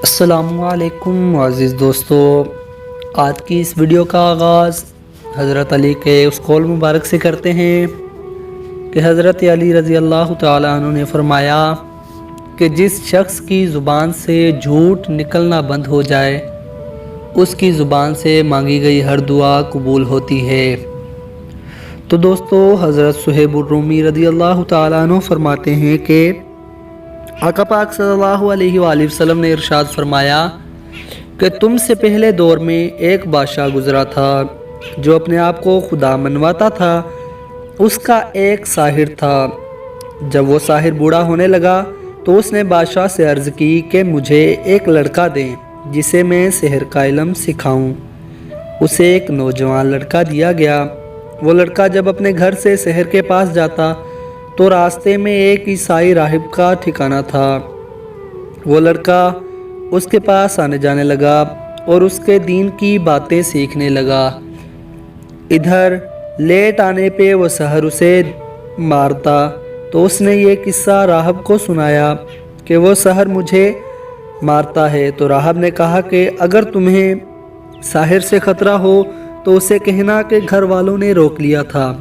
السلام علیکم معزز دوستو، آج کی اس ویڈیو کا آغاز حضرت علی کے اس قول مبارک سے کرتے ہیں کہ حضرت علی رضی اللہ تعالیٰ عنہ نے فرمایا کہ جس شخص کی زبان سے جھوٹ نکلنا بند ہو جائے اس کی زبان سے مانگی گئی ہر دعا قبول ہوتی ہے۔ تو دوستو، حضرت صہیب الرومی رضی اللہ تعالیٰ عنہ فرماتے ہیں کہ آقا پاک صلی اللہ علیہ وآلہ وسلم نے ارشاد فرمایا کہ تم سے پہلے دور میں ایک بادشاہ گزرا تھا جو اپنے آپ کو خدا منواتا تھا۔ اس کا ایک ساحر تھا۔ جب وہ ساحر بوڑھا ہونے لگا تو اس نے بادشاہ سے عرض کی کہ مجھے ایک لڑکا دیں جسے میں سحر کا علم سکھاؤں۔ اسے ایک نوجوان لڑکا دیا گیا۔ وہ لڑکا جب اپنے گھر سے سحر کے پاس جاتا تو راستے میں ایک عیسائی راہب کا ٹھکانہ تھا۔ وہ لڑکا اس کے پاس آنے جانے لگا اور اس کے دین کی باتیں سیکھنے لگا۔ ادھر لیٹ آنے پہ وہ سحر اسے مارتا تو اس نے یہ قصہ راہب کو سنایا کہ وہ سحر مجھے مارتا ہے۔ تو راہب نے کہا کہ اگر تمہیں ساحر سے خطرہ ہو تو اسے کہنا کہ گھر والوں نے روک لیا تھا،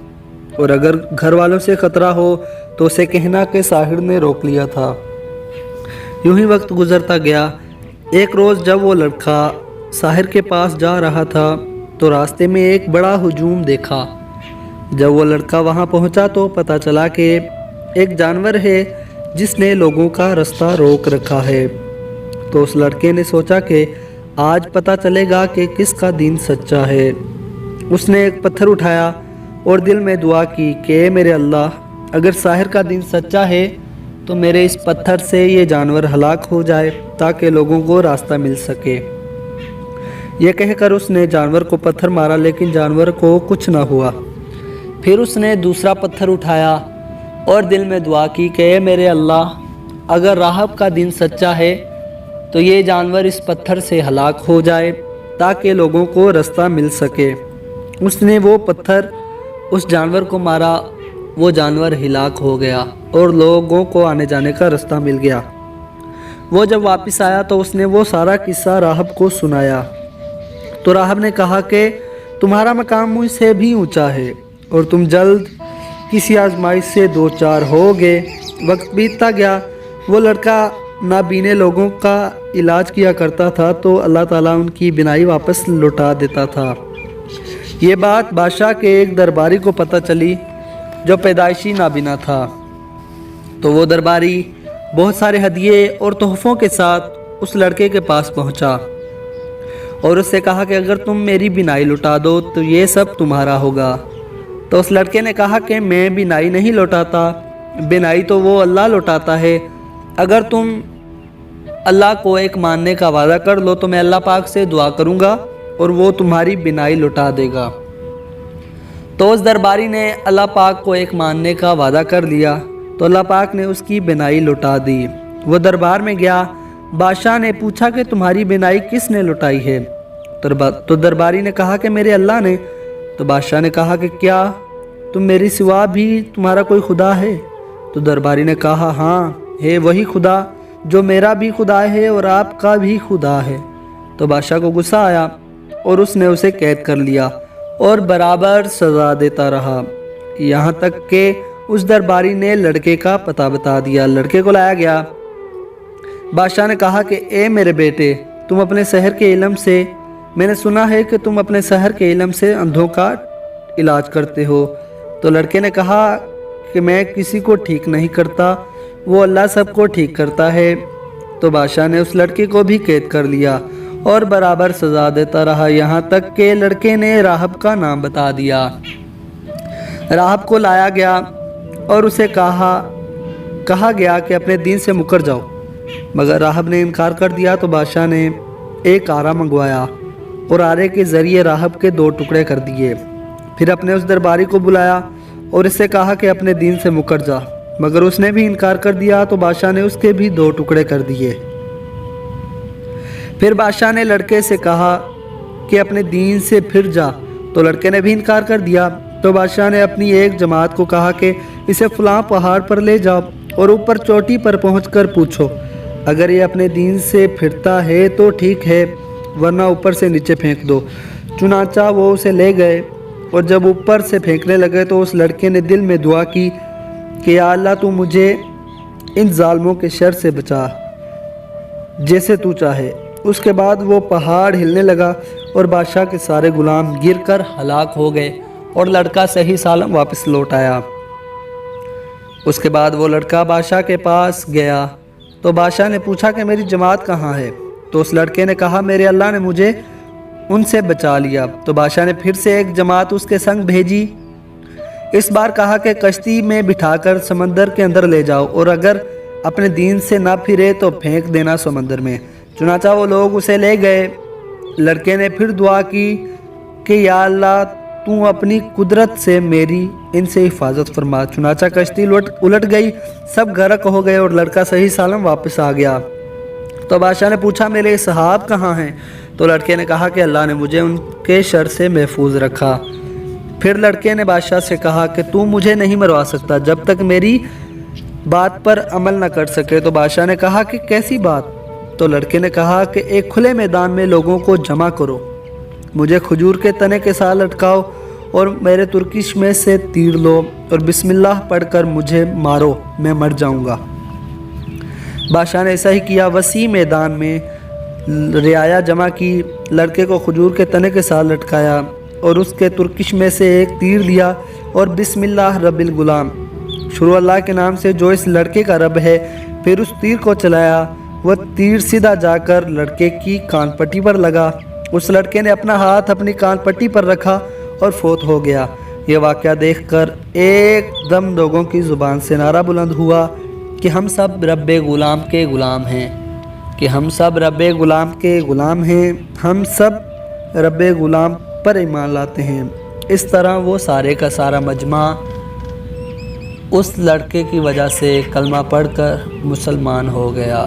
اور اگر گھر والوں سے خطرہ ہو تو اسے کہنا کہ ساحر نے روک لیا تھا۔ یوں ہی وقت گزرتا گیا۔ ایک روز جب وہ لڑکا ساحر کے پاس جا رہا تھا تو راستے میں ایک بڑا ہجوم دیکھا۔ جب وہ لڑکا وہاں پہنچا تو پتہ چلا کہ ایک جانور ہے جس نے لوگوں کا رستہ روک رکھا ہے۔ تو اس لڑکے نے سوچا کہ آج پتہ چلے گا کہ کس کا دین سچا ہے۔ اس نے ایک پتھر اٹھایا اور دل میں دعا کی کہ اے میرے اللہ، اگر ساحر کا دین سچا ہے تو میرے اس پتھر سے یہ جانور ہلاک ہو جائے تاکہ لوگوں کو راستہ مل سکے۔ یہ کہہ کر اس نے جانور کو پتھر مارا لیکن جانور کو کچھ نہ ہوا۔ پھر اس نے دوسرا پتھر اٹھایا اور دل میں دعا کی کہ اے میرے اللہ، اگر راہب کا دین سچا ہے تو یہ جانور اس پتھر سے ہلاک ہو جائے تاکہ لوگوں کو راستہ مل سکے۔ اس نے وہ پتھر اس جانور کو مارا، وہ جانور ہلاک ہو گیا اور لوگوں کو آنے جانے کا راستہ مل گیا۔ وہ جب واپس آیا تو اس نے وہ سارا قصہ راہب کو سنایا۔ تو راہب نے کہا کہ تمہارا مقام مجھ سے بھی اونچا ہے اور تم جلد کسی آزمائش سے دوچار ہوگے۔ وقت بیتتا گیا۔ وہ لڑکا نابینے لوگوں کا علاج کیا کرتا تھا تو اللہ تعالیٰ ان کی بینائی واپس لوٹا دیتا تھا۔ یہ بات بادشاہ کے ایک درباری کو پتہ چلی جو پیدائشی نابینا تھا۔ تو وہ درباری بہت سارے ہدیے اور تحفوں کے ساتھ اس لڑکے کے پاس پہنچا اور اس سے کہا کہ اگر تم میری بینائی لوٹا دو تو یہ سب تمہارا ہوگا۔ تو اس لڑکے نے کہا کہ میں بینائی نہیں لوٹاتا، بینائی تو وہ اللہ لوٹاتا ہے۔ اگر تم اللہ کو ایک ماننے کا وعدہ کر لو تو میں اللہ پاک سے دعا کروں گا اور وہ تمہاری بینائی لوٹا دے گا۔ تو اس درباری نے اللہ پاک کو ایک ماننے کا وعدہ کر لیا تو اللہ پاک نے اس کی بینائی لوٹا دی۔ وہ دربار میں گیا۔ بادشاہ نے پوچھا کہ تمہاری بینائی کس نے لوٹائی ہے؟ تو درباری نے کہا کہ میرے اللہ نے۔ تو بادشاہ نے کہا کہ کیا تم میری سوا بھی تمہارا کوئی خدا ہے؟ تو درباری نے کہا ہاں ہے، وہی خدا جو میرا بھی خدا ہے اور آپ کا بھی خدا ہے۔ تو بادشاہ کو غصہ آیا اور اس نے اسے قید کر لیا اور برابر سزا دیتا رہا، یہاں تک کہ اس درباری نے لڑکے کا پتہ بتا دیا۔ لڑکے کو لایا گیا۔ بادشاہ نے کہا کہ اے میرے بیٹے، تم اپنے سحر کے علم سے، میں نے سنا ہے کہ تم اپنے سحر کے علم سے اندھوں کا علاج کرتے ہو۔ تو لڑکے نے کہا کہ میں کسی کو ٹھیک نہیں کرتا، وہ اللہ سب کو ٹھیک کرتا ہے۔ تو بادشاہ نے اس لڑکے کو بھی قید کر لیا اور برابر سزا دیتا رہا، یہاں تک کہ لڑکے نے راہب کا نام بتا دیا۔ راہب کو لایا گیا اور اسے کہا گیا کہ اپنے دین سے مکر جاؤ، مگر راہب نے انکار کر دیا۔ تو بادشاہ نے ایک آرا منگوایا اور آرے کے ذریعے راہب کے 2 ٹکڑے کر دیے۔ پھر اپنے اس درباری کو بلایا اور اس سے کہا کہ اپنے دین سے مکر جا، مگر اس نے بھی انکار کر دیا۔ تو بادشاہ نے اس کے بھی 2 ٹکڑے کر دیے۔ پھر بادشاہ نے لڑکے سے کہا کہ اپنے دین سے پھر جا، تو لڑکے نے بھی انکار کر دیا۔ تو بادشاہ نے اپنی ایک جماعت کو کہا کہ اسے فلاں پہاڑ پر لے جاؤ اور اوپر چوٹی پر پہنچ کر پوچھو اگر یہ اپنے دین سے پھرتا ہے تو ٹھیک ہے ورنہ اوپر سے نیچے پھینک دو۔ چنانچہ وہ اسے لے گئے اور جب اوپر سے پھینکنے لگے تو اس لڑکے نے دل میں دعا کی کہ یا اللہ تو مجھے ان ظالموں کے شر سے بچا جیسے تو چاہے۔ اس کے بعد وہ پہاڑ ہلنے لگا اور بادشاہ کے سارے غلام گر کر ہلاک ہو گئے اور لڑکا صحیح سالم واپس لوٹ آیا۔ اس کے بعد وہ لڑکا بادشاہ کے پاس گیا تو بادشاہ نے پوچھا کہ میری جماعت کہاں ہے؟ تو اس لڑکے نے کہا میرے اللہ نے مجھے ان سے بچا لیا۔ تو بادشاہ نے پھر سے ایک جماعت اس کے سنگ بھیجی۔ اس بار کہا کہ کشتی میں بٹھا کر سمندر کے اندر لے جاؤ اور اگر اپنے دین سے نہ پھرے تو پھینک دینا سمندر میں۔ چنانچہ وہ لوگ اسے لے گئے۔ لڑکے نے پھر دعا کی کہ یا اللہ تو اپنی قدرت سے میری ان سے حفاظت فرما۔ چنانچہ کشتی الٹ گئی، سب غرق ہو گئے اور لڑکا صحیح سالم واپس آ گیا۔ تو بادشاہ نے پوچھا میرے صحاب کہاں ہیں؟ تو لڑکے نے کہا کہ اللہ نے مجھے ان کے شر سے محفوظ رکھا۔ پھر لڑکے نے بادشاہ سے کہا کہ تو مجھے نہیں مروا سکتا جب تک میری بات پر عمل نہ کر سکے۔ تو بادشاہ نے کہا کہ کیسی بات؟ تو لڑکے نے کہا کہ ایک کھلے میدان میں لوگوں کو جمع کرو، مجھے کھجور کے تنے کے ساتھ لٹکاؤ اور میرے ترکش میں سے تیر لو اور بسم اللہ پڑھ کر مجھے مارو، میں مر جاؤں گا۔ بادشاہ نے ایسا ہی کیا۔ وسیع میدان میں رعایا جمع کی، لڑکے کو کھجور کے تنے کے ساتھ لٹکایا اور اس کے ترکش میں سے ایک تیر لیا اور بسم اللہ رب الغلام، شروع اللہ کے نام سے جو اس لڑکے کا رب ہے، پھر اس تیر کو چلایا۔ وہ تیر سیدھا جا کر لڑکے کی کان پٹی پر لگا۔ اس لڑکے نے اپنا ہاتھ اپنی کان پٹی پر رکھا اور فوت ہو گیا۔ یہ واقعہ دیکھ کر ایک دم لوگوں کی زبان سے نعرہ بلند ہوا کہ ہم سب رب غلام کے غلام ہیں، کہ ہم سب رب غلام کے غلام ہیں، ہم سب رب غلام پر ایمان لاتے ہیں۔ اس طرح وہ سارے کا سارا مجمع اس لڑکے کی وجہ سے کلمہ پڑھ کر مسلمان ہو گیا۔